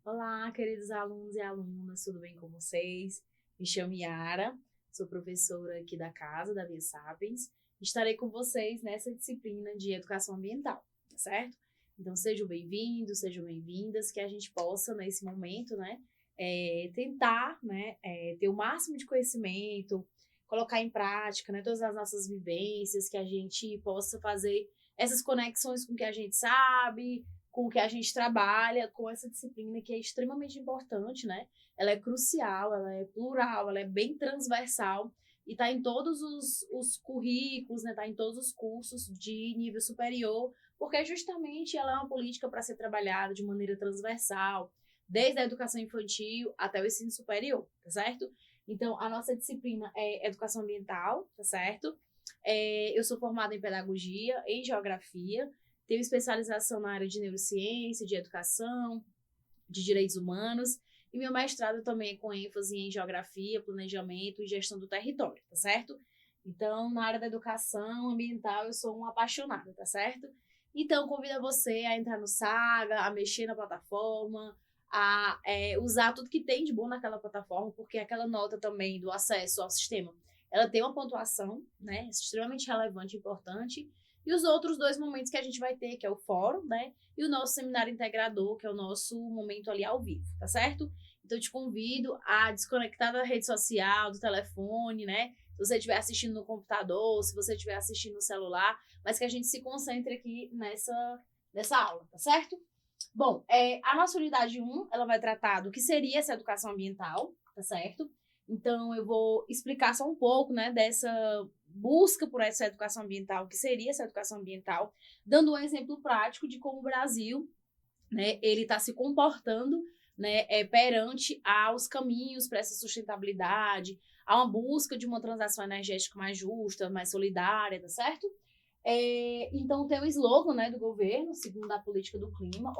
Olá, queridos alunos e alunas, tudo bem com vocês? Me chamo Yara, sou professora aqui da casa, da Via Sapiens. Estarei com vocês nessa disciplina de educação ambiental, tá certo? Então, sejam bem-vindos, sejam bem-vindas, que a gente possa, nesse momento, tentar, ter o máximo de conhecimento, colocar em prática, todas as nossas vivências, que a gente possa fazer essas conexões com o que a gente sabe, com o que a gente trabalha, com essa disciplina que é extremamente importante, né? Ela é crucial, ela é plural, ela é bem transversal e está em todos os currículos, né? Está em todos os cursos de nível superior, porque justamente ela é uma política para ser trabalhada de maneira transversal, desde a educação infantil até o ensino superior, tá certo? Então, a nossa disciplina é educação ambiental, tá certo? Eu sou formada em pedagogia, em geografia, tenho especialização na área de neurociência, de educação, de direitos humanos, e meu mestrado também é com ênfase em geografia, planejamento e gestão do território, tá certo? Então, na área da educação ambiental, eu sou uma apaixonada, tá certo? Então, convido você a entrar no Saga, a mexer na plataforma, a usar tudo que tem de bom naquela plataforma, porque aquela nota também do acesso ao sistema, ela tem uma pontuação, né, extremamente relevante e importante, e os outros dois momentos que a gente vai ter, que é o fórum, né, e o nosso seminário integrador, que é o nosso momento ali ao vivo, tá certo? Então, eu te convido a desconectar da rede social, do telefone, né? Se você estiver assistindo no computador, se você estiver assistindo no celular, mas que a gente se concentre aqui nessa aula, tá certo? Bom, a nossa unidade 1, ela vai tratar do que seria essa educação ambiental, tá certo? Então, eu vou explicar só um pouco, né, dessa busca por essa educação ambiental, o que seria essa educação ambiental, dando um exemplo prático de como o Brasil, né, ele está se comportando, né, perante aos caminhos para essa sustentabilidade, a uma busca de uma transação energética mais justa, mais solidária, tá certo? Então, tem o slogan, né, do governo, segundo a política do clima,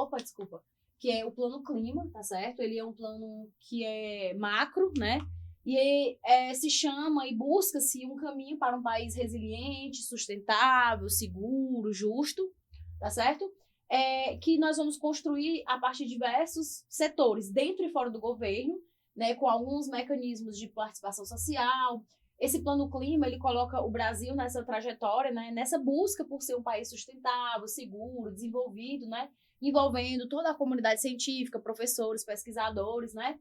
que é o plano clima, tá certo? Ele é um plano que é macro, né? E se chama e busca-se um caminho para um país resiliente, sustentável, seguro, justo, tá certo? Que nós vamos construir a partir de diversos setores, dentro e fora do governo, né, com alguns mecanismos de participação social. Esse plano clima, ele coloca o Brasil nessa trajetória, né, nessa busca por ser um país sustentável, seguro, desenvolvido, né, envolvendo toda a comunidade científica, professores, pesquisadores, né,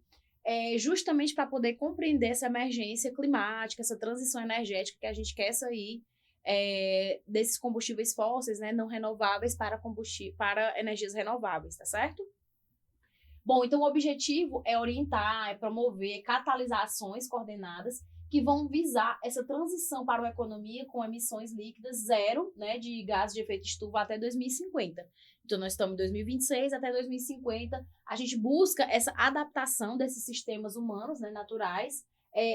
justamente para poder compreender essa emergência climática, essa transição energética que a gente quer sair desses combustíveis fósseis, né, não renováveis para energias renováveis, tá certo? Bom, então o objetivo é orientar, é promover, catalisar ações coordenadas que vão visar essa transição para uma economia com emissões líquidas zero, né, de gases de efeito estufa até 2050. Então, nós estamos em 2026 até 2050. A gente busca essa adaptação desses sistemas humanos, né, naturais,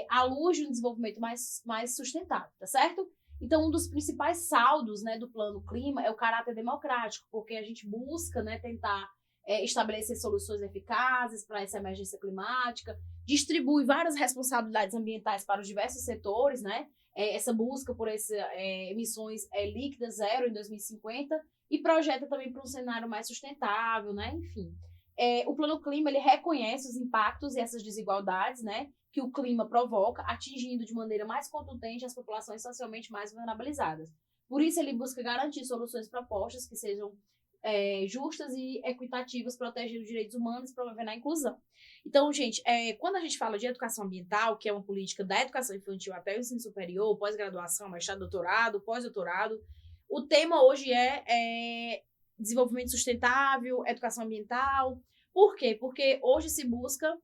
à luz de um desenvolvimento mais sustentável, tá certo? Então, um dos principais saldos, né, do Plano Clima é o caráter democrático, porque a gente busca, né, tentar estabelecer soluções eficazes para essa emergência climática, distribui várias responsabilidades ambientais para os diversos setores, né? Essa busca por emissões líquidas zero em 2050 e projeta também para um cenário mais sustentável, né? Enfim, o Plano Clima ele reconhece os impactos e essas desigualdades, né? Que o clima provoca, atingindo de maneira mais contundente as populações socialmente mais vulnerabilizadas. Por isso, ele busca garantir soluções propostas que sejam justas e equitativas, protegendo os direitos humanos e promovendo a inclusão. Então, gente, quando a gente fala de educação ambiental, que é uma política da educação infantil até o ensino superior, pós-graduação, mestrado, doutorado, pós-doutorado, o tema hoje é desenvolvimento sustentável, educação ambiental. Por quê? Porque hoje se busca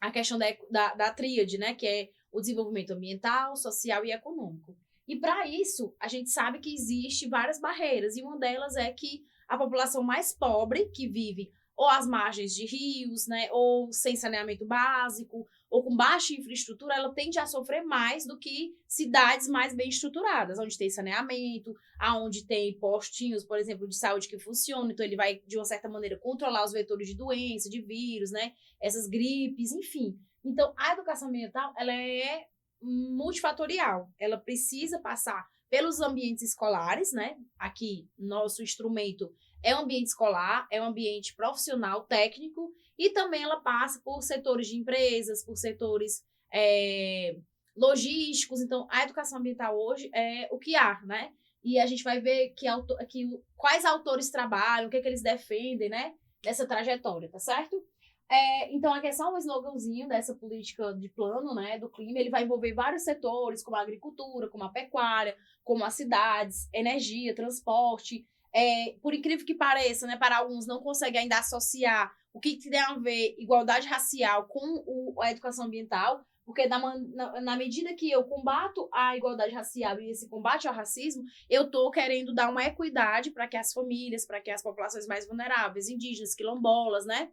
a questão da tríade, né, que é o desenvolvimento ambiental, social e econômico. E para isso, a gente sabe que existe várias barreiras, e uma delas é que a população mais pobre, que vive ou às margens de rios, né, ou sem saneamento básico, ou com baixa infraestrutura, ela tende a sofrer mais do que cidades mais bem estruturadas, onde tem saneamento, aonde tem postinhos, por exemplo, de saúde que funcionam, então ele vai, de uma certa maneira, controlar os vetores de doença, de vírus, né, essas gripes, enfim. Então, a educação ambiental, ela é multifatorial, ela precisa passar pelos ambientes escolares, né? Aqui, nosso instrumento é um ambiente escolar, é um ambiente profissional, técnico E também ela passa por setores de empresas, por setores logísticos. Então, a educação ambiental hoje é o que há, né? E a gente vai ver quais autores trabalham, o que eles defendem, né? Nessa trajetória, tá certo? Então, aqui é só um sloganzinho dessa política de plano, né, do clima. Ele vai envolver vários setores, como a agricultura, como a pecuária, como as cidades, energia, transporte. Por incrível que pareça, né, para alguns não conseguem ainda associar o que tem a ver igualdade racial com a educação ambiental, porque na medida que eu combato a igualdade racial e esse combate ao racismo, eu estou querendo dar uma equidade para que as famílias, para que as populações mais vulneráveis, indígenas, quilombolas, né,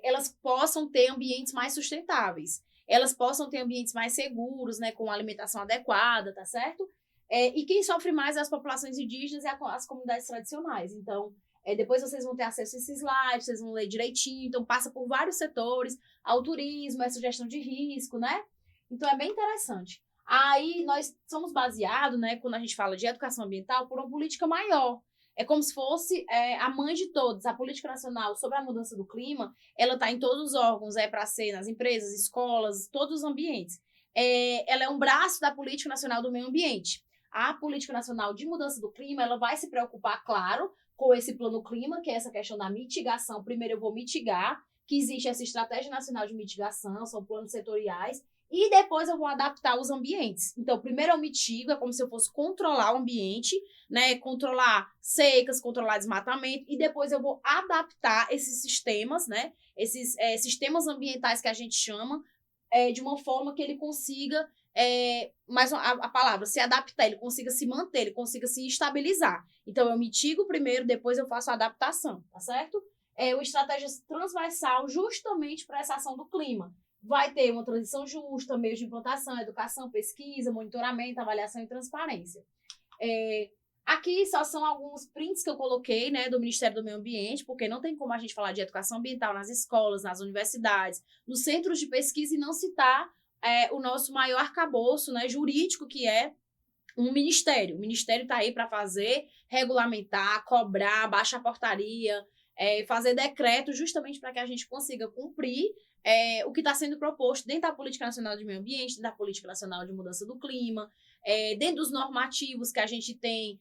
elas possam ter ambientes mais sustentáveis, elas possam ter ambientes mais seguros, né, com alimentação adequada, tá certo? E quem sofre mais é as populações indígenas e as comunidades tradicionais. Então, depois vocês vão ter acesso a esses slides, vocês vão ler direitinho, então passa por vários setores, ao turismo, essa gestão de risco, né? Então, é bem interessante. Aí, nós somos baseados, né, quando a gente fala de educação ambiental, por uma política maior. É como se fosse a mãe de todos. A política nacional sobre a mudança do clima, ela está em todos os órgãos, para ser nas empresas, escolas, todos os ambientes. Ela é um braço da política nacional do meio ambiente. A política nacional de mudança do clima, ela vai se preocupar, claro, com esse plano clima, que é essa questão da mitigação. Primeiro eu vou mitigar, que existe essa estratégia nacional de mitigação, são planos setoriais, e depois eu vou adaptar os ambientes. Então, primeiro eu mitigo, é como se eu fosse controlar o ambiente, né, controlar secas, controlar desmatamento, e depois eu vou adaptar esses sistemas, né, esses sistemas ambientais que a gente chama, de uma forma que ele consiga, mais a palavra, se adaptar, ele consiga se manter, ele consiga se estabilizar. Então, eu mitigo primeiro, depois eu faço a adaptação, tá certo? Uma estratégia transversal justamente para essa ação do clima. Vai ter uma transição justa, meios de implantação, educação, pesquisa, monitoramento, avaliação e transparência. Aqui só são alguns prints que eu coloquei, né, do Ministério do Meio Ambiente, porque não tem como a gente falar de educação ambiental nas escolas, nas universidades, nos centros de pesquisa e não citar o nosso maior arcabouço, né, jurídico, que é um ministério. O ministério está aí para fazer, regulamentar, cobrar, baixar a portaria, fazer decreto, justamente para que a gente consiga cumprir o que está sendo proposto dentro da Política Nacional de Meio Ambiente, dentro da Política Nacional de Mudança do Clima, dentro dos normativos que a gente tem,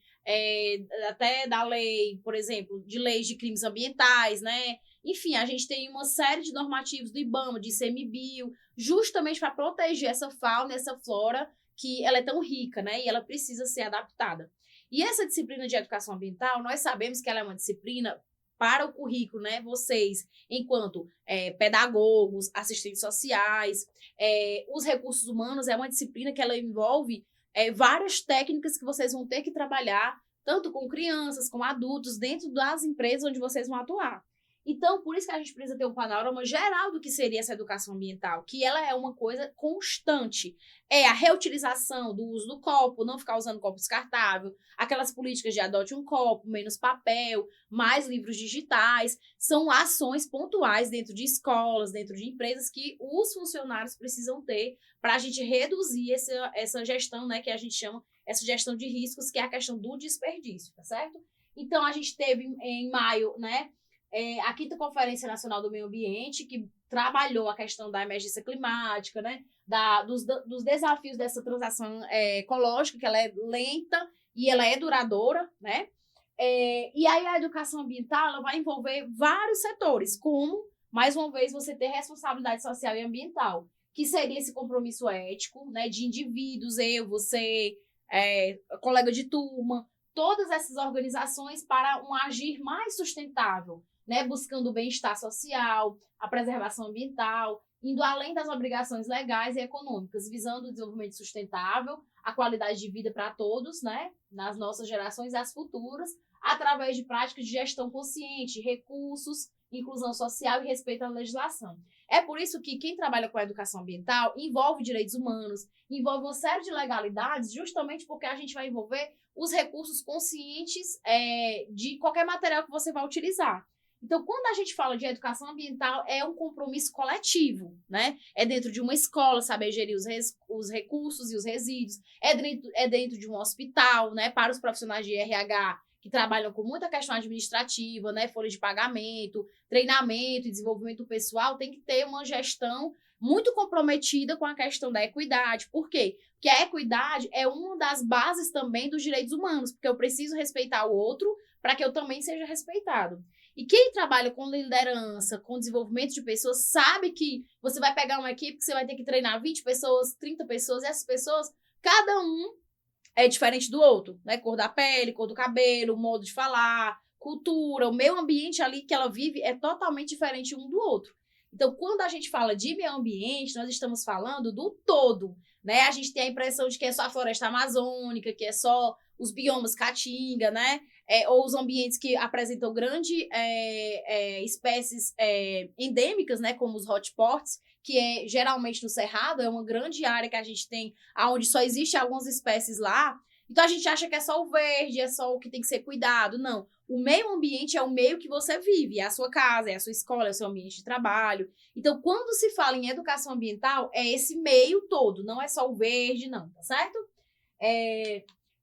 até da lei, por exemplo, de leis de crimes ambientais, né? Enfim, a gente tem uma série de normativos do IBAMA, de ICMBio, justamente para proteger essa fauna, essa flora, que ela é tão rica, né? E ela precisa ser adaptada. E essa disciplina de educação ambiental, nós sabemos que ela é uma disciplina para o currículo, né? Vocês, enquanto pedagogos, assistentes sociais, os recursos humanos, é uma disciplina que ela envolve várias técnicas que vocês vão ter que trabalhar, tanto com crianças, com adultos, dentro das empresas onde vocês vão atuar. Então, por isso que a gente precisa ter um panorama geral do que seria essa educação ambiental, que ela é uma coisa constante. É a reutilização do uso do copo, não ficar usando copo descartável, aquelas políticas de adote um copo, menos papel, mais livros digitais, são ações pontuais dentro de escolas, dentro de empresas que os funcionários precisam ter para a gente reduzir essa gestão, né, que a gente chama essa gestão de riscos, que é a questão do desperdício, tá certo? Então, a gente teve em maio, né, a 5ª Conferência Nacional do Meio Ambiente, que trabalhou a questão da emergência climática, né, dos desafios dessa transação ecológica, que ela é lenta e ela é duradoura, né? E aí a educação ambiental ela vai envolver vários setores, como, mais uma vez, você ter responsabilidade social e ambiental, que seria esse compromisso ético, né, de indivíduos, eu, você, colega de turma, todas essas organizações para um agir mais sustentável, né, buscando o bem-estar social, a preservação ambiental, indo além das obrigações legais e econômicas, visando o desenvolvimento sustentável, a qualidade de vida para todos, né, nas nossas gerações e as futuras, através de práticas de gestão consciente, recursos, inclusão social e respeito à legislação. É por isso que quem trabalha com a educação ambiental envolve direitos humanos, envolve uma série de legalidades, justamente porque a gente vai envolver os recursos conscientes de qualquer material que você vai utilizar. Então, quando a gente fala de educação ambiental, é um compromisso coletivo, né? É dentro de uma escola, saber gerir os recursos e os resíduos. É dentro de um hospital, né? Para os profissionais de RH, que trabalham com muita questão administrativa, né, folha de pagamento, treinamento e desenvolvimento pessoal, tem que ter uma gestão muito comprometida com a questão da equidade. Por quê? Porque a equidade é uma das bases também dos direitos humanos, porque eu preciso respeitar o outro para que eu também seja respeitado. E quem trabalha com liderança, com desenvolvimento de pessoas, sabe que você vai pegar uma equipe que você vai ter que treinar 20 pessoas, 30 pessoas, e essas pessoas, cada um é diferente do outro, né? Cor da pele, cor do cabelo, modo de falar, cultura, o meio ambiente ali que ela vive é totalmente diferente um do outro. Então, quando a gente fala de meio ambiente, nós estamos falando do todo, né? A gente tem a impressão de que é só a floresta amazônica, que é só os biomas caatinga, né? Ou os ambientes que apresentam grandes espécies endêmicas, né? Como os hotspots, que é geralmente no Cerrado, é uma grande área que a gente tem, onde só existe algumas espécies lá. Então, a gente acha que é só o verde, é só o que tem que ser cuidado. Não. O meio ambiente é o meio que você vive, é a sua casa, é a sua escola, é o seu ambiente de trabalho. Então, quando se fala em educação ambiental, é esse meio todo, não é só o verde, não, tá certo?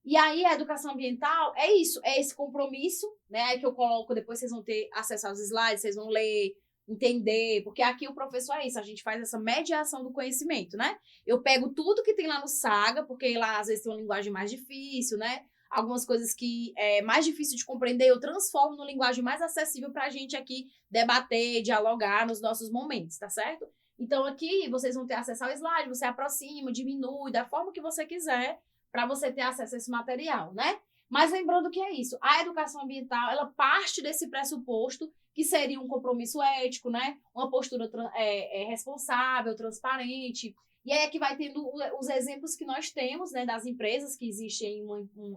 E aí, a educação ambiental é isso, é esse compromisso, né, que eu coloco, depois vocês vão ter acesso aos slides, vocês vão ler, entender, porque aqui o professor é isso, a gente faz essa mediação do conhecimento, né? Eu pego tudo que tem lá no Saga, porque lá às vezes tem uma linguagem mais difícil, né? Algumas coisas que é mais difícil de compreender, eu transformo numa linguagem mais acessível para a gente aqui debater, dialogar nos nossos momentos, tá certo? Então aqui vocês vão ter acesso ao slide, você aproxima, diminui, da forma que você quiser, para você ter acesso a esse material, né? Mas lembrando que é isso, a educação ambiental, ela parte desse pressuposto que seria um compromisso ético, né? Uma postura responsável, transparente. E aí é que vai tendo os exemplos que nós temos, né? Das empresas que existem,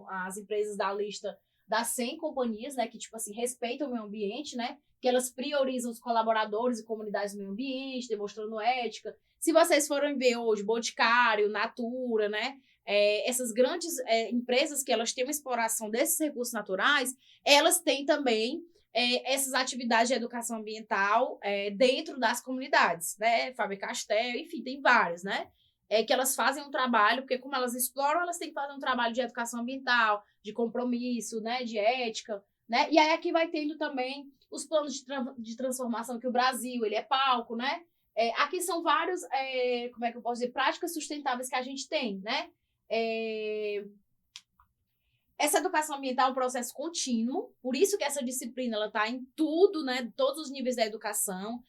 as empresas da lista das 100 companhias, né? Que, tipo assim, respeitam o meio ambiente, né? Que elas priorizam os colaboradores e comunidades do meio ambiente, demonstrando ética. Se vocês forem ver hoje, Boticário, Natura, né? Essas grandes empresas que elas têm uma exploração desses recursos naturais, elas têm também essas atividades de educação ambiental dentro das comunidades, né? Faber-Castell, enfim, tem várias, né? Que elas fazem um trabalho, porque como elas exploram, elas têm que fazer um trabalho de educação ambiental, de compromisso, né? De ética, né? E aí aqui vai tendo também os planos de transformação que o Brasil, ele é palco, né? Aqui são vários, como é que eu posso dizer, práticas sustentáveis que a gente tem, né? Essa educação ambiental é um processo contínuo, por isso que essa disciplina ela está em tudo, né? Todos os níveis da educação.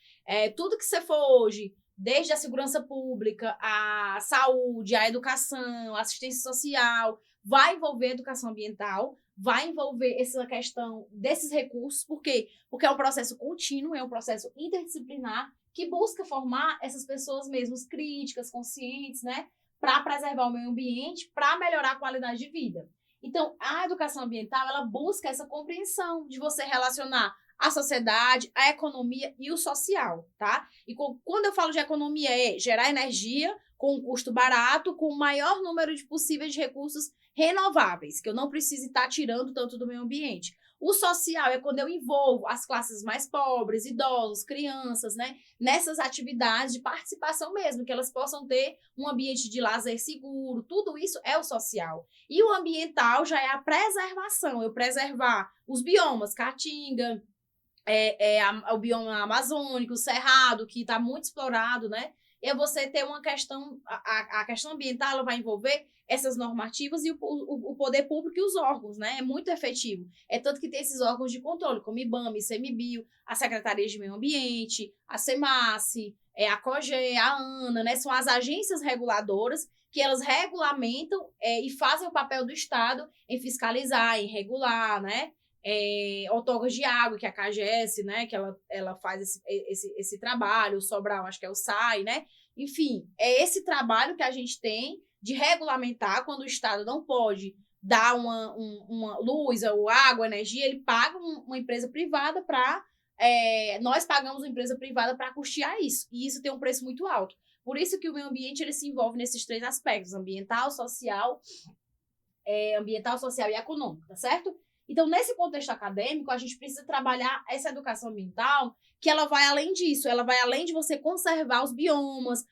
Tudo que você for hoje, desde a segurança pública, a saúde, a educação, a assistência social, vai envolver educação ambiental, vai envolver essa questão desses recursos. Por quê? Porque é um processo contínuo, é um processo interdisciplinar que busca formar essas pessoas mesmo críticas, conscientes, né? Para preservar o meio ambiente, para melhorar a qualidade de vida. Então, a educação ambiental, ela busca essa compreensão de você relacionar a sociedade, a economia e o social, tá? E quando eu falo de economia, é gerar energia com um custo barato, com o maior número possível de recursos renováveis, que eu não precise estar tirando tanto do meio ambiente. O social é quando eu envolvo as classes mais pobres, idosos, crianças, né, nessas atividades de participação mesmo, que elas possam ter um ambiente de lazer seguro, tudo isso é o social. E o ambiental já é a preservação, eu preservar os biomas, caatinga, o bioma amazônico, o cerrado, que está muito explorado, né? E você ter uma questão, a questão ambiental ela vai envolver essas normativas e o poder público e os órgãos, né? É muito efetivo. Tanto que tem esses órgãos de controle, como IBAMA, ICMBio, a Secretaria de Meio Ambiente, a SEMASSE, a COGE, a ANA, né? São as agências reguladoras que elas regulamentam e fazem o papel do Estado em fiscalizar, em regular, né? Outorgas de água, que é a CAGES, né, que ela faz esse trabalho, o Sobral, acho que é o SAI, né, enfim, é esse trabalho que a gente tem de regulamentar quando o Estado não pode dar uma luz, ou água, energia, ele paga uma empresa privada para, nós pagamos uma empresa privada para custear isso, e isso tem um preço muito alto. Por isso que o meio ambiente ele se envolve nesses 3 aspectos, ambiental, social e econômico, tá certo? Então, nesse contexto acadêmico, a gente precisa trabalhar essa educação ambiental, que ela vai além disso, ela vai além de você conservar os biomas,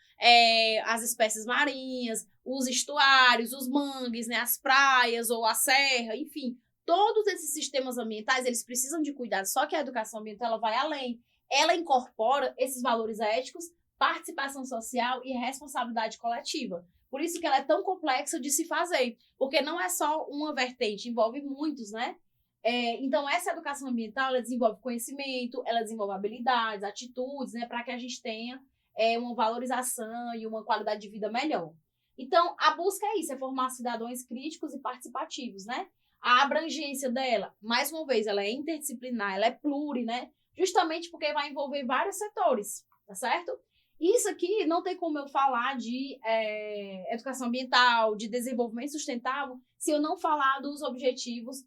as espécies marinhas, os estuários, os mangues, né, as praias ou a serra, enfim, todos esses sistemas ambientais, eles precisam de cuidado, só que a educação ambiental, ela vai além. Ela incorpora esses valores éticos, participação social e responsabilidade coletiva. Por isso que ela é tão complexa de se fazer, porque não é só uma vertente, envolve muitos, né? Então, essa educação ambiental, ela desenvolve conhecimento, ela desenvolve habilidades, atitudes, né, para que a gente tenha uma valorização e uma qualidade de vida melhor. Então, a busca é isso, é formar cidadãos críticos e participativos, né? A abrangência dela, mais uma vez, ela é interdisciplinar, ela é pluri, né? Justamente porque vai envolver vários setores, tá certo? Isso aqui não tem como eu falar de educação ambiental, de desenvolvimento sustentável, se eu não falar dos objetivos,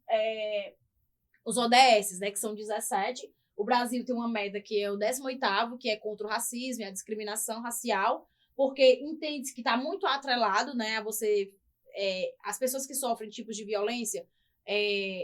os ODS, né, que são 17. O Brasil tem uma meta que é o 18º, que é contra o racismo e a discriminação racial, porque entende que está muito atrelado, né, a você, as pessoas que sofrem tipos de violência,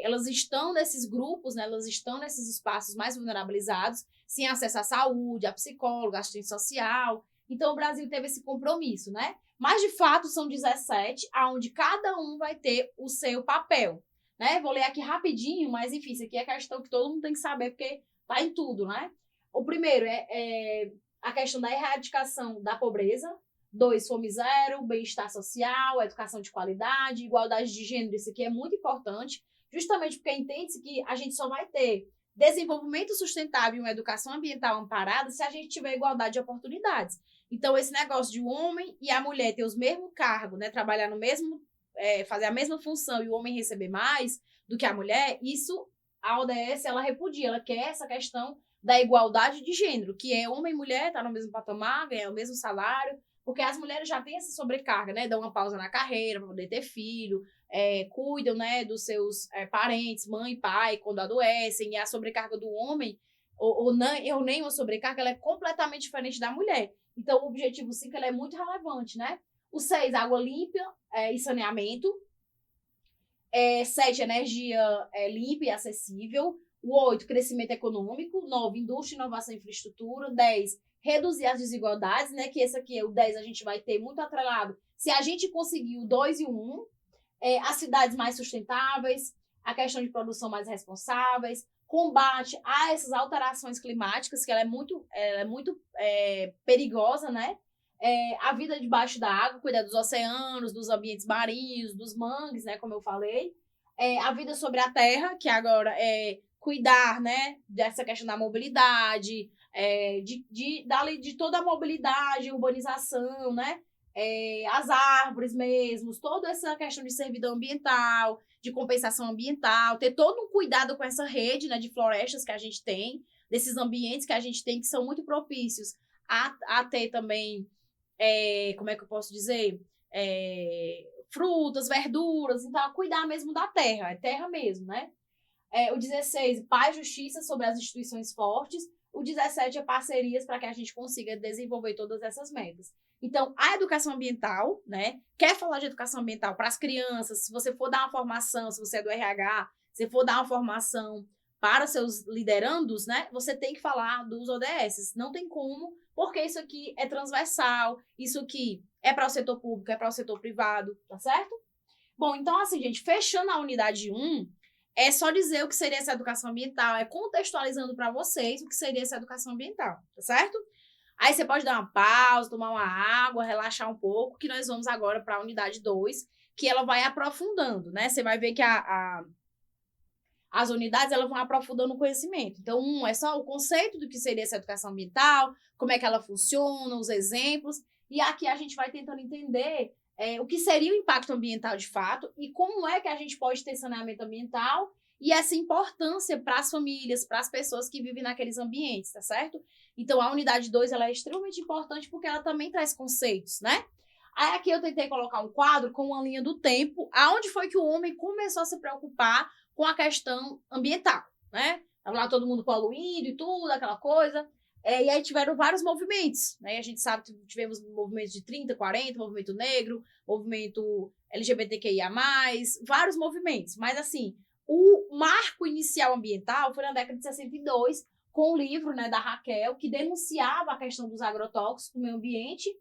elas estão nesses grupos, né, elas estão nesses espaços mais vulnerabilizados, sem acesso à saúde, a psicólogo, a assistente social. Então, o Brasil teve esse compromisso, né? Mas, de fato, são 17, onde cada um vai ter o seu papel, né? Vou ler aqui rapidinho, mas, enfim, isso aqui é questão que todo mundo tem que saber, porque tá em tudo, né? O primeiro é a questão da erradicação da pobreza. 2, fome zero, bem-estar social, educação de qualidade, igualdade de gênero. Isso aqui é muito importante, justamente porque entende-se que a gente só vai ter desenvolvimento sustentável e uma educação ambiental amparada se a gente tiver igualdade de oportunidades. Então, esse negócio de o homem e a mulher ter os mesmos cargos, né, trabalhar no mesmo, fazer a mesma função e o homem receber mais do que a mulher, isso a ODS, ela repudia, ela quer essa questão da igualdade de gênero, que é homem e mulher, tá no mesmo patamar, ganhar o mesmo salário, porque as mulheres já têm essa sobrecarga, né, dão uma pausa na carreira para poder ter filho, cuidam, né, dos seus parentes, mãe e pai, quando adoecem, e a sobrecarga do homem, ou nem uma sobrecarga, ela é completamente diferente da mulher. Então, o objetivo 5 ele é muito relevante, né? O 6, água limpa e saneamento. 7, energia limpa e acessível. O 8, crescimento econômico. 9, indústria, inovação e infraestrutura. 10, reduzir as desigualdades, né? Que esse aqui, o 10, a gente vai ter muito atrelado. Se a gente conseguir o 2 e o 1, as cidades mais sustentáveis, a questão de produção mais responsáveis, combate a essas alterações climáticas, que ela é muito perigosa, né? A vida debaixo da água, cuidar dos oceanos, dos ambientes marinhos, dos mangues, né? Como eu falei. A vida sobre a terra, que agora é cuidar, né? Dessa questão da mobilidade, de toda a mobilidade, urbanização, né? As árvores mesmo, toda essa questão de servidão ambiental, de compensação ambiental, ter todo um cuidado com essa rede, né, de florestas que a gente tem, desses ambientes que a gente tem, que são muito propícios a ter também, como é que eu posso dizer? Frutas, verduras, então, cuidar mesmo da terra, é terra mesmo, né? O 16, paz e justiça sobre as instituições fortes. O 17 é parcerias para que a gente consiga desenvolver todas essas metas. Então, a educação ambiental, né? Quer falar de educação ambiental para as crianças, se você for dar uma formação, se você é do RH, se for dar uma formação para os seus liderandos, né? Você tem que falar dos ODS. Não tem como, porque isso aqui é transversal, isso aqui é para o setor público, é para o setor privado, tá certo? Bom, então, assim, gente, fechando a unidade 1, é só dizer o que seria essa educação ambiental, contextualizando para vocês o que seria essa educação ambiental, tá certo? Aí você pode dar uma pausa, tomar uma água, relaxar um pouco, que nós vamos agora para a unidade 2, que ela vai aprofundando, né? Você vai ver que as unidades elas vão aprofundando o conhecimento. Então, 1 é só o conceito do que seria essa educação ambiental, como é que ela funciona, os exemplos, e aqui a gente vai tentando entender o que seria o impacto ambiental de fato e como é que a gente pode ter saneamento ambiental e essa importância para as famílias, para as pessoas que vivem naqueles ambientes, tá certo? Então, a unidade 2 ela é extremamente importante porque ela também traz conceitos, né? Aí aqui eu tentei colocar um quadro com uma linha do tempo, aonde foi que o homem começou a se preocupar com a questão ambiental, né? Tava lá todo mundo poluindo e tudo, aquela coisa. E aí tiveram vários movimentos, né? A gente sabe que tivemos movimentos de 30, 40, movimento negro, movimento LGBTQIA+, vários movimentos. Mas, assim, o marco inicial ambiental foi na década de 62, com o livro, né, da Raquel, que denunciava a questão dos agrotóxicos no meio ambiente,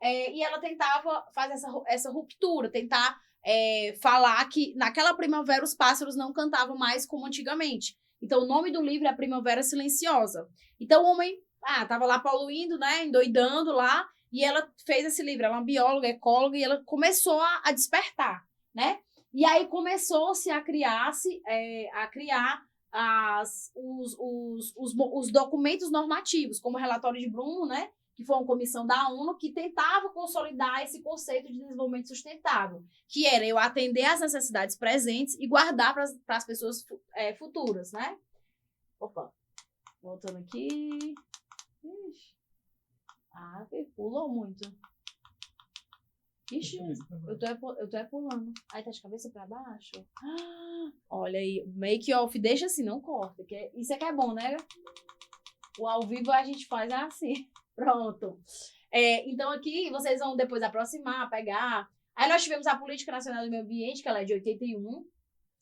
e ela tentava fazer essa ruptura, tentar falar que naquela primavera os pássaros não cantavam mais como antigamente. Então, o nome do livro é A Primavera Silenciosa. Então, o homem tava lá poluindo, né, endoidando lá, e ela fez esse livro. Ela é uma bióloga, ecóloga, e ela começou a despertar, né? E aí começou-se a criar os documentos normativos, como o relatório de Bloom, né? Que foi uma comissão da ONU que tentava consolidar esse conceito de desenvolvimento sustentável, que era eu atender às necessidades presentes e guardar para as pessoas futuras, né? Opa, voltando aqui. Ixi. Pulou muito. Ixi, eu tô pulando. Aí tá de cabeça pra baixo. Olha aí, make off, deixa assim, não corta. Isso é que é bom, né? O ao vivo a gente faz assim. Pronto. Então aqui vocês vão depois aproximar, pegar. Aí nós tivemos a Política Nacional do Meio Ambiente, que ela é de 81,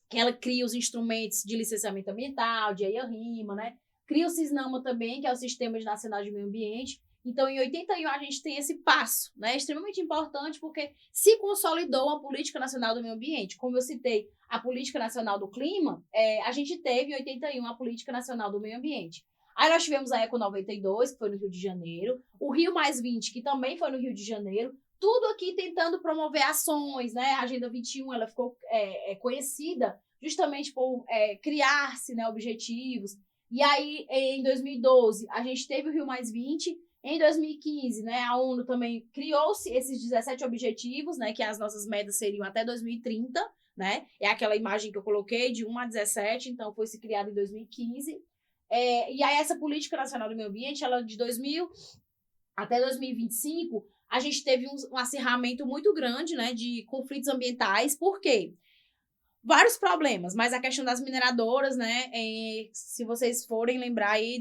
que ela cria os instrumentos de licenciamento ambiental, de EIA-RIMA, né? Cria o CISNAMA também, que é o Sistema Nacional de Meio Ambiente. Então, em 81, a gente tem esse passo, né? Extremamente importante, porque se consolidou a Política Nacional do Meio Ambiente. Como eu citei, a Política Nacional do Clima, a gente teve em 81 a Política Nacional do Meio Ambiente. Aí nós tivemos a Eco 92, que foi no Rio de Janeiro, o Rio Mais 20, que também foi no Rio de Janeiro, tudo aqui tentando promover ações, né? A Agenda 21, ela ficou conhecida justamente por criar-se, né, objetivos. E aí, em 2012, a gente teve o Rio Mais 20. Em 2015, né, a ONU também criou-se esses 17 objetivos, né, que as nossas metas seriam até 2030, né? É aquela imagem que eu coloquei de 1 a 17, então foi se criado em 2015. E aí essa Política Nacional do Meio Ambiente, ela de 2000 até 2025, a gente teve um acirramento muito grande, né, de conflitos ambientais. Por quê? Vários problemas, mas a questão das mineradoras, né? Se vocês forem lembrar aí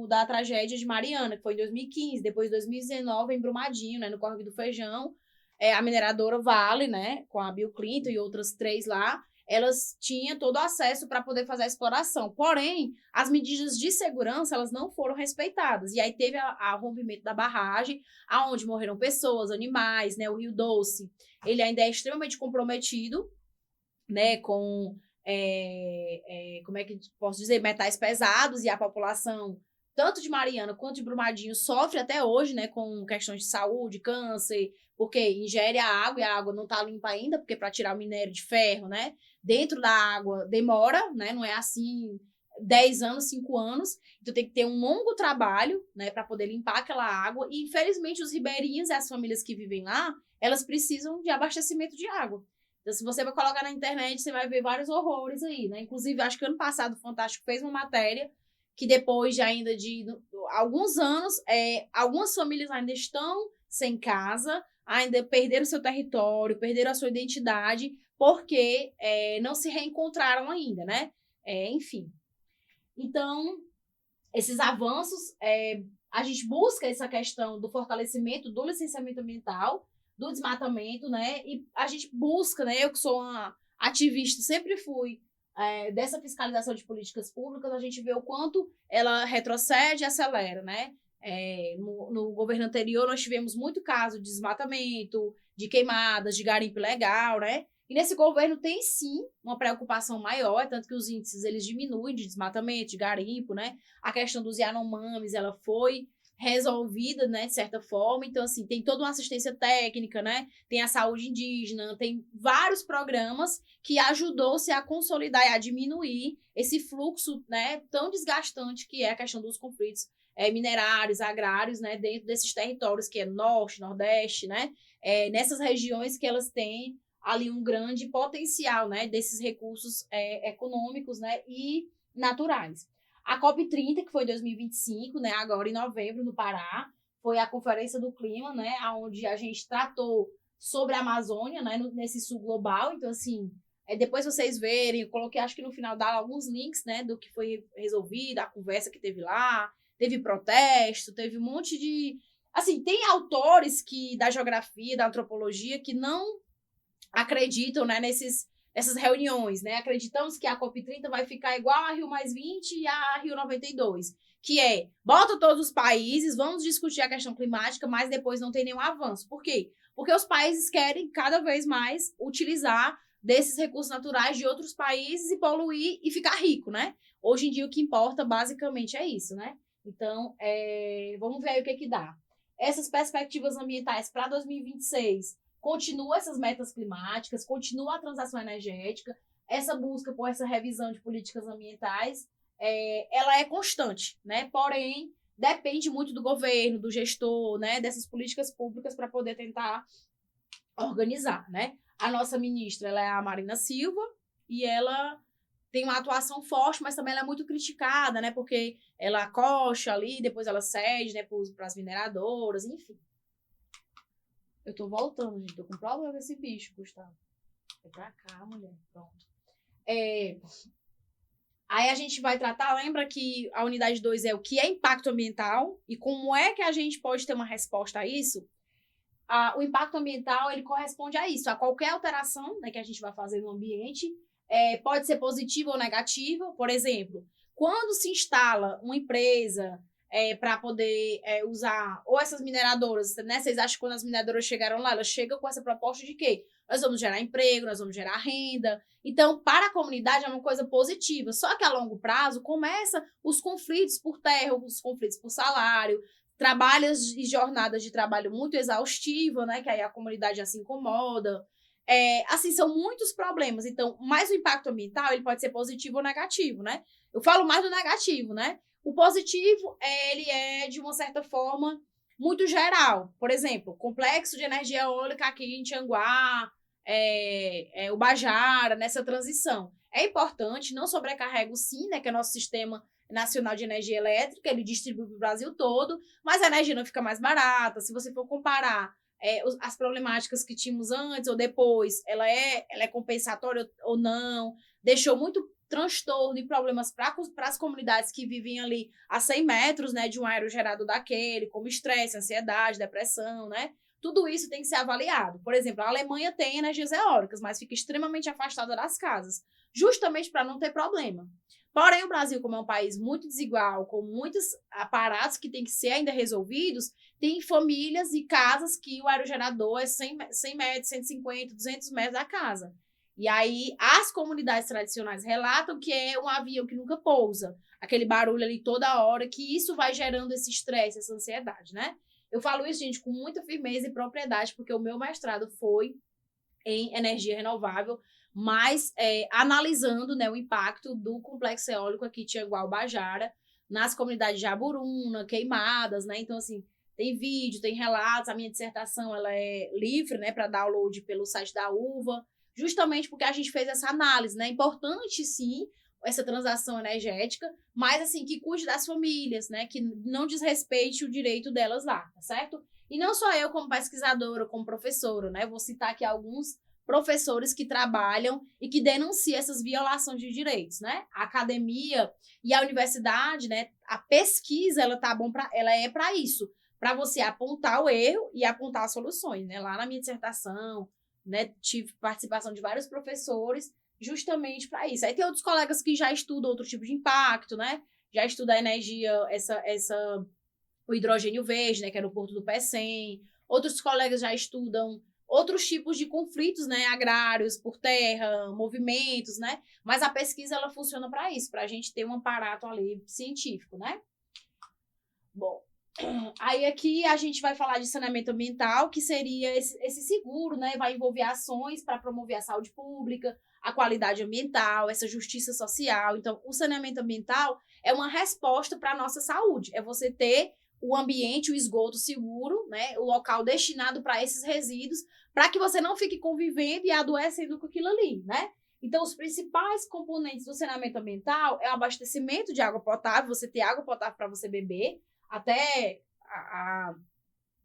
da tragédia de Mariana, que foi em 2015, depois de 2019, em Brumadinho, né? No Córrego do Feijão, a mineradora Vale, né? Com a Bill Clinton e outras 3 lá, elas tinham todo o acesso para poder fazer a exploração. Porém, as medidas de segurança, elas não foram respeitadas. E aí teve o rompimento da barragem, aonde morreram pessoas, animais, né? O Rio Doce, ele ainda é extremamente comprometido, né, com, como é que posso dizer, metais pesados, e a população, tanto de Mariana quanto de Brumadinho, sofre até hoje, né, com questões de saúde, câncer, porque ingere a água e a água não está limpa ainda, porque para tirar o minério de ferro, né, dentro da água demora, né, não é assim 10 anos, 5 anos, então tem que ter um longo trabalho, né, para poder limpar aquela água, e infelizmente os ribeirinhos e as famílias que vivem lá, elas precisam de abastecimento de água. Então, se você vai colocar na internet, você vai ver vários horrores aí, né? Inclusive, acho que ano passado o Fantástico fez uma matéria que depois de ainda de alguns anos, algumas famílias ainda estão sem casa, ainda perderam seu território, perderam a sua identidade, porque não se reencontraram ainda, né? Enfim. Então, esses avanços, a gente busca essa questão do fortalecimento do licenciamento ambiental, do desmatamento, né? E a gente busca, né? Eu que sou uma ativista, sempre fui dessa fiscalização de políticas públicas, a gente vê o quanto ela retrocede e acelera, né? No governo anterior, nós tivemos muito caso de desmatamento, de queimadas, de garimpo ilegal, né? E nesse governo tem, sim, uma preocupação maior, tanto que os índices eles diminuem de desmatamento, de garimpo, né? A questão dos Yanomamis, ela foi resolvida, né, de certa forma. Então, assim, tem toda uma assistência técnica, né? Tem a saúde indígena, tem vários programas que ajudou-se a consolidar e a diminuir esse fluxo, né, tão desgastante que é a questão dos conflitos minerários, agrários, né, dentro desses territórios que é norte, nordeste, né? Nessas regiões que elas têm ali um grande potencial, né, desses recursos econômicos, né, e naturais. A COP30, que foi em 2025, né, agora em novembro, no Pará, foi a Conferência do Clima, né, onde a gente tratou sobre a Amazônia, né, nesse sul global. Então, assim, depois vocês verem, eu coloquei, acho que no final dá alguns links, né, do que foi resolvido, a conversa que teve lá, teve protesto, teve um monte de... Assim, tem autores da geografia, da antropologia, que não acreditam, né, essas reuniões, né? Acreditamos que a COP30 vai ficar igual a Rio+20 e a Rio92, que bota todos os países, vamos discutir a questão climática, mas depois não tem nenhum avanço. Por quê? Porque os países querem cada vez mais utilizar desses recursos naturais de outros países e poluir e ficar rico, né? Hoje em dia o que importa basicamente é isso, né? Então, vamos ver aí o que dá. Essas perspectivas ambientais para 2026, continua essas metas climáticas, continua a transição energética, essa busca por essa revisão de políticas ambientais, ela é constante, né? Porém, depende muito do governo, do gestor, né? Dessas políticas públicas para poder tentar organizar, né? A nossa ministra, ela é a Marina Silva, e ela tem uma atuação forte, mas também ela é muito criticada, né? Porque ela coxa ali, depois ela cede, né, para as mineradoras, enfim. Eu tô voltando, gente. Tô com problema com esse bicho, Gustavo. É pra cá, mulher. Pronto. Aí a gente vai tratar, lembra que a unidade 2 é o que é impacto ambiental e como é que a gente pode ter uma resposta a isso? O impacto ambiental, ele corresponde a isso, a qualquer alteração, né, que a gente vai fazer no ambiente, pode ser positiva ou negativa. Por exemplo, quando se instala uma empresa para poder usar, ou essas mineradoras, né? Vocês acham que quando as mineradoras chegaram lá, elas chegam com essa proposta de quê? Nós vamos gerar emprego, nós vamos gerar renda. Então, para a comunidade é uma coisa positiva. Só que a longo prazo começa os conflitos por terra, os conflitos por salário, trabalhos e jornadas de trabalho muito exaustiva, né? Que aí a comunidade já se incomoda. Assim, são muitos problemas. Então, mais o impacto ambiental, ele pode ser positivo ou negativo, né? Eu falo mais do negativo, né? O positivo, ele é, de uma certa forma, muito geral. Por exemplo, complexo de energia eólica aqui em Tianguá, Ubajara, nessa transição. É importante, não sobrecarrega o SIN, né, que é nosso Sistema Nacional de Energia Elétrica, ele distribui para o Brasil todo, mas a energia não fica mais barata. Se você for comparar as problemáticas que tínhamos antes ou depois, ela é compensatória ou não, deixou muito transtorno e problemas para as comunidades que vivem ali a 100 metros, né, de um aerogerador daquele, como estresse, ansiedade, depressão, né? Tudo isso tem que ser avaliado. Por exemplo, a Alemanha tem energias eólicas, mas fica extremamente afastada das casas, justamente para não ter problema. Porém, o Brasil, como é um país muito desigual, com muitos aparatos que têm que ser ainda resolvidos, tem famílias e casas que o aerogerador é 100 metros, 150, 200 metros da casa. E aí, as comunidades tradicionais relatam que é um avião que nunca pousa, aquele barulho ali toda hora, que isso vai gerando esse estresse, essa ansiedade, né? Eu falo isso, gente, com muita firmeza e propriedade, porque o meu mestrado foi em energia renovável, mas analisando, né, o impacto do complexo eólico aqui em Tianguá-Ubajara, nas comunidades de Jaburuna, Queimadas, né? Então, assim, tem vídeo, tem relatos. A minha dissertação, ela é livre, né, para download pelo site da UVA, justamente porque a gente fez essa análise, né? Importante, sim, essa transação energética, mas, assim, que cuide das famílias, né? Que não desrespeite o direito delas lá, tá certo? E não só eu como pesquisadora, como professora, né? Eu vou citar aqui alguns professores que trabalham e que denunciam essas violações de direitos, né? A academia e a universidade, né? A pesquisa, ela é para isso, para você apontar o erro e apontar as soluções, né? Lá na minha dissertação, né? Tive participação de vários professores justamente para isso. Aí tem outros colegas que já estudam outro tipo de impacto, né? Já estudam a energia, o hidrogênio verde, né? Que é no Porto do Pecém. Outros colegas já estudam outros tipos de conflitos, né, agrários, por terra, movimentos, né? Mas a pesquisa, ela funciona para isso, para a gente ter um aparato ali científico, né? Bom, aí aqui a gente vai falar de saneamento ambiental, que seria esse seguro, né? Vai envolver ações para promover a saúde pública, a qualidade ambiental, essa justiça social. Então, o saneamento ambiental é uma resposta para a nossa saúde. É você ter o ambiente, o esgoto seguro, né? O local destinado para esses resíduos, para que você não fique convivendo e adoecendo com aquilo ali, né? Então, os principais componentes do saneamento ambiental é o abastecimento de água potável, você ter água potável para você beber, até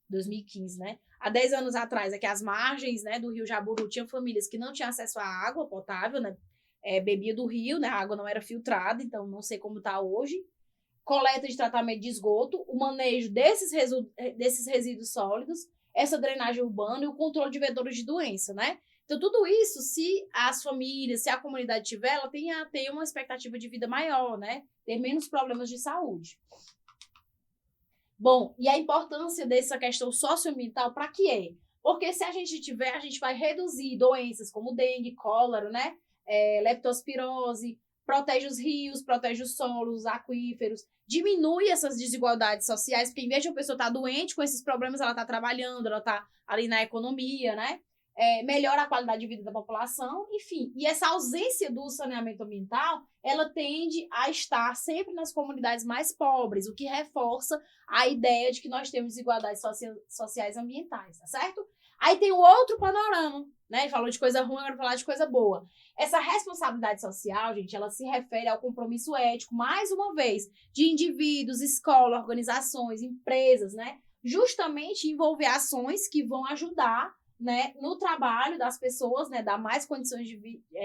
2015, né? Há 10 anos atrás, é que as margens, né, do rio Jaburu tinham famílias que não tinham acesso à água potável, né? Bebia do rio, né? A água não era filtrada, então não sei como está hoje. Coleta de tratamento de esgoto, o manejo desses resíduos sólidos, essa drenagem urbana e o controle de vetores de doença, né? Então, tudo isso, se as famílias, se a comunidade tiver, ela tem a ter uma expectativa de vida maior, né? Ter menos problemas de saúde. Bom, e a importância dessa questão socioambiental para que é? Porque se a gente tiver, a gente vai reduzir doenças como dengue, cólera, né? Leptospirose, protege os rios, protege os solos, os aquíferos, diminui essas desigualdades sociais, porque em vez de uma pessoa estar doente com esses problemas, ela está trabalhando, ela está ali na economia, né? Melhora a qualidade de vida da população, enfim. E essa ausência do saneamento ambiental, ela tende a estar sempre nas comunidades mais pobres, o que reforça a ideia de que nós temos desigualdades sociais e ambientais, tá certo? Aí tem o outro panorama, né? Ele falou de coisa ruim, agora falar de coisa boa. Essa responsabilidade social, gente, ela se refere ao compromisso ético, mais uma vez, de indivíduos, escolas, organizações, empresas, né? Justamente envolver ações que vão ajudar, né, no trabalho das pessoas, né, dar mais condições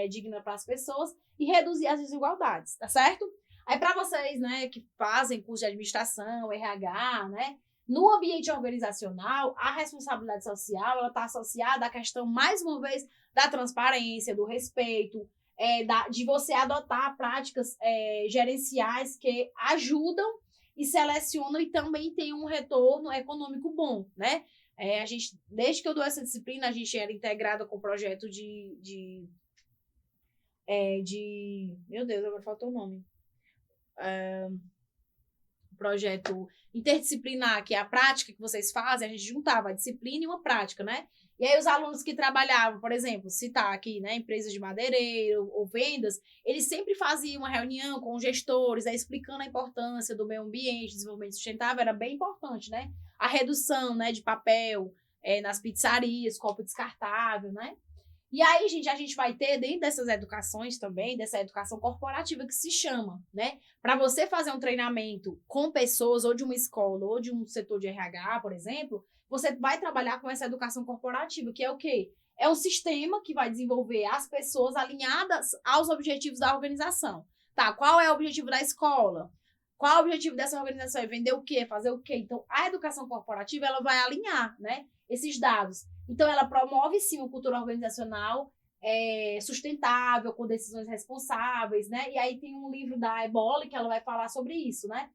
dignas para as pessoas e reduzir as desigualdades, tá certo? Aí para vocês, né, que fazem curso de administração, RH, né, no ambiente organizacional, a responsabilidade social, ela está associada à questão, mais uma vez, da transparência, do respeito, de você adotar práticas gerenciais que ajudam e selecionam e também tem um retorno econômico bom, né? A gente, desde que eu dou essa disciplina, a gente era integrada com o projeto meu Deus, agora faltou o nome. Projeto interdisciplinar, que é a prática que vocês fazem, a gente juntava a disciplina e uma prática, né? E aí os alunos que trabalhavam, por exemplo, citar aqui, né, empresas de madeireiro ou vendas, eles sempre faziam uma reunião com os gestores, explicando a importância do meio ambiente, desenvolvimento sustentável, era bem importante, né? A redução, né, de papel nas pizzarias, copo descartável, né? E aí, gente, a gente vai ter dentro dessas educações também, dessa educação corporativa que se chama, né? Para você fazer um treinamento com pessoas, ou de uma escola, ou de um setor de RH, por exemplo, você vai trabalhar com essa educação corporativa, que é o quê? É um sistema que vai desenvolver as pessoas alinhadas aos objetivos da organização. Tá, qual é o objetivo da escola? Qual é o objetivo dessa organização? É vender o quê? Fazer o quê? Então, a educação corporativa, ela vai alinhar, né, esses dados. Então, ela promove, sim, uma cultura organizacional sustentável, com decisões responsáveis, né? E aí tem um livro da Eboli que ela vai falar sobre isso, né?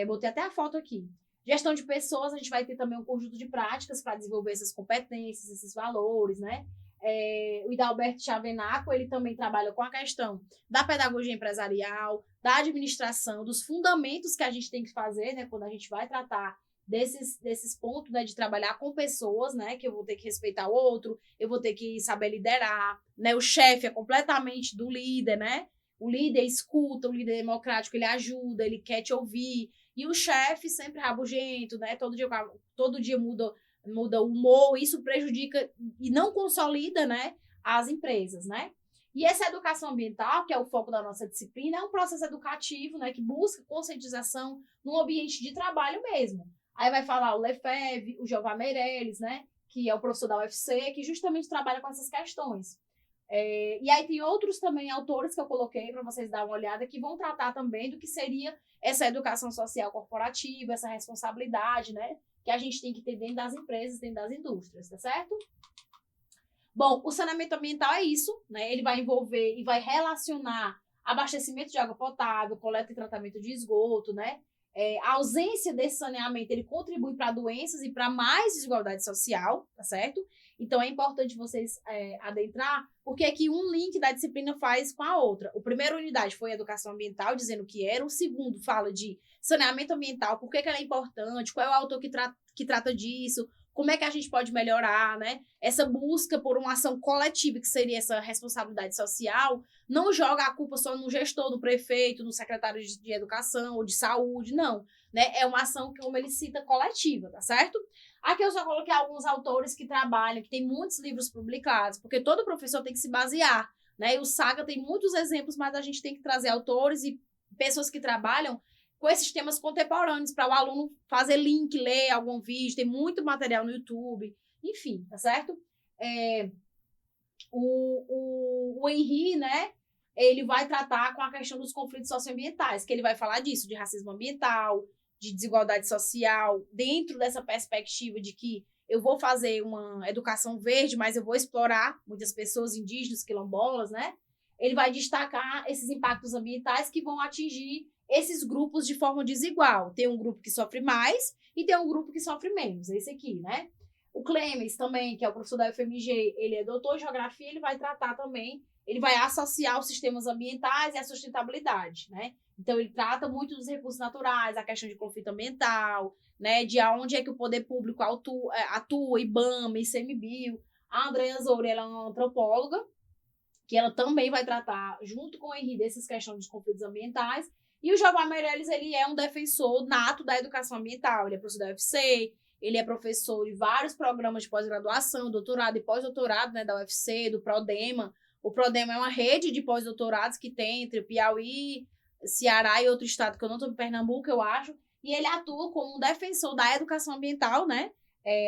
Botei até a foto aqui. Gestão de pessoas, a gente vai ter também um conjunto de práticas para desenvolver essas competências, esses valores, né? O Idalberto Chavenaco, ele também trabalha com a questão da pedagogia empresarial, da administração, dos fundamentos que a gente tem que fazer, né, quando a gente vai tratar desses pontos, né, de trabalhar com pessoas, né, que eu vou ter que respeitar o outro, eu vou ter que saber liderar, né, o chefe é completamente do líder, né, o líder escuta, o líder democrático, ele ajuda, ele quer te ouvir, e o chefe sempre rabugento, né, todo dia muda o humor, isso prejudica e não consolida, né, as empresas, né? E essa educação ambiental, que é o foco da nossa disciplina, é um processo educativo, né, que busca conscientização no ambiente de trabalho mesmo. Aí vai falar o Lefebvre, o Jeová Meirelles, né, que é o professor da UFC, que justamente trabalha com essas questões. E aí tem outros também autores que eu coloquei para vocês darem uma olhada, que vão tratar também do que seria essa educação social corporativa, essa responsabilidade, né, que a gente tem que ter dentro das empresas, dentro das indústrias, tá certo? Bom, o saneamento ambiental é isso, né? Ele vai envolver e vai relacionar abastecimento de água potável, coleta e tratamento de esgoto, né? A ausência desse saneamento, ele contribui para doenças e para mais desigualdade social, tá certo? Então, é importante vocês adentrar, porque aqui um link da disciplina faz com a outra. O primeiro unidade foi educação ambiental, dizendo o que era. O segundo fala de saneamento ambiental, por que ela é importante, qual é o autor que trata disso, como é que a gente pode melhorar, né? Essa busca por uma ação coletiva, que seria essa responsabilidade social, não joga a culpa só no gestor, no prefeito, no secretário de educação ou de saúde, não. Né? É uma ação que, como ele cita, coletiva, tá certo? Aqui eu só coloquei alguns autores que trabalham, que tem muitos livros publicados, porque todo professor tem que se basear, né? E o Saga tem muitos exemplos, mas a gente tem que trazer autores e pessoas que trabalham com esses temas contemporâneos, para o aluno fazer link, ler algum vídeo, tem muito material no YouTube, enfim, tá certo? O Henri, né, ele vai tratar com a questão dos conflitos socioambientais, que ele vai falar disso, de racismo ambiental, de desigualdade social, dentro dessa perspectiva de que eu vou fazer uma educação verde, mas eu vou explorar muitas pessoas indígenas, quilombolas, né? Ele vai destacar esses impactos ambientais que vão atingir esses grupos de forma desigual. Tem um grupo que sofre mais e tem um grupo que sofre menos, esse aqui, né? O Clemens também, que é o professor da UFMG, ele é doutor em geografia, ele vai tratar também, ele vai associar os sistemas ambientais e a sustentabilidade, né? Então, ele trata muito dos recursos naturais, a questão de conflito ambiental, né? De onde é que o poder público atua, IBAMA, ICMBio. A Andrea Zouri, ela é uma antropóloga, que ela também vai tratar, junto com o Henri, dessas questões dos conflitos ambientais. E o Jeová Meirelles, ele é um defensor nato da educação ambiental. Ele é professor da UFC, ele é professor de vários programas de pós-graduação, doutorado e pós-doutorado, né, da UFC, do Prodema. O Prodema é uma rede de pós-doutorados que tem entre Piauí, Ceará e outro estado, que eu não estou em Pernambuco, eu acho. E ele atua como um defensor da educação ambiental, né?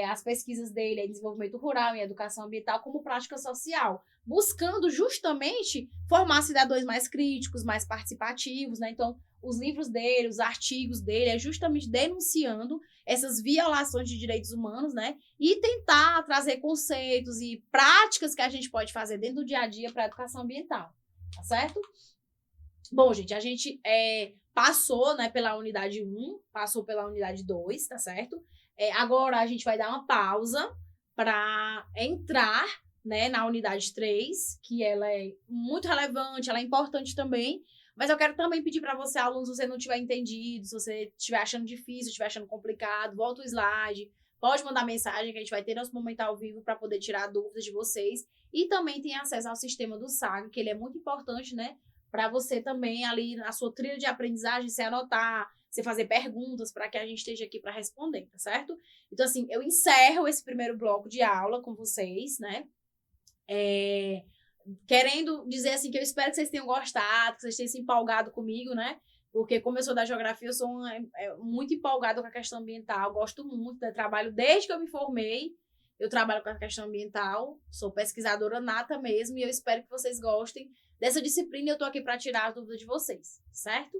As pesquisas dele é desenvolvimento rural e educação ambiental como prática social, buscando justamente formar cidadãos mais críticos, mais participativos, né? Então, os livros dele, os artigos dele, é justamente denunciando essas violações de direitos humanos, né? E tentar trazer conceitos e práticas que a gente pode fazer dentro do dia a dia para a educação ambiental, tá certo? Bom, gente, a gente passou, né, pela unidade 1, passou pela unidade 2, tá certo? Agora a gente vai dar uma pausa para entrar, né, na unidade 3, que ela é muito relevante, ela é importante também, mas eu quero também pedir para você, aluno, se você não tiver entendido, se você estiver achando difícil, estiver achando complicado, volta o slide, pode mandar mensagem que a gente vai ter nosso momento ao vivo para poder tirar dúvidas de vocês. E também tem acesso ao sistema do SAG, que ele é muito importante, né, para você também ali na sua trilha de aprendizagem, você anotar, você fazer perguntas para que a gente esteja aqui para responder, tá certo? Então, assim, eu encerro esse primeiro bloco de aula com vocês, né? Querendo dizer, assim, que eu espero que vocês tenham gostado, que vocês tenham se empolgado comigo, né? Porque como eu sou da geografia, eu sou muito empolgada com a questão ambiental, gosto muito, né? Trabalho desde que eu me formei, eu trabalho com a questão ambiental, sou pesquisadora nata mesmo, e eu espero que vocês gostem dessa disciplina. Eu tô aqui para tirar a dúvida de vocês, certo?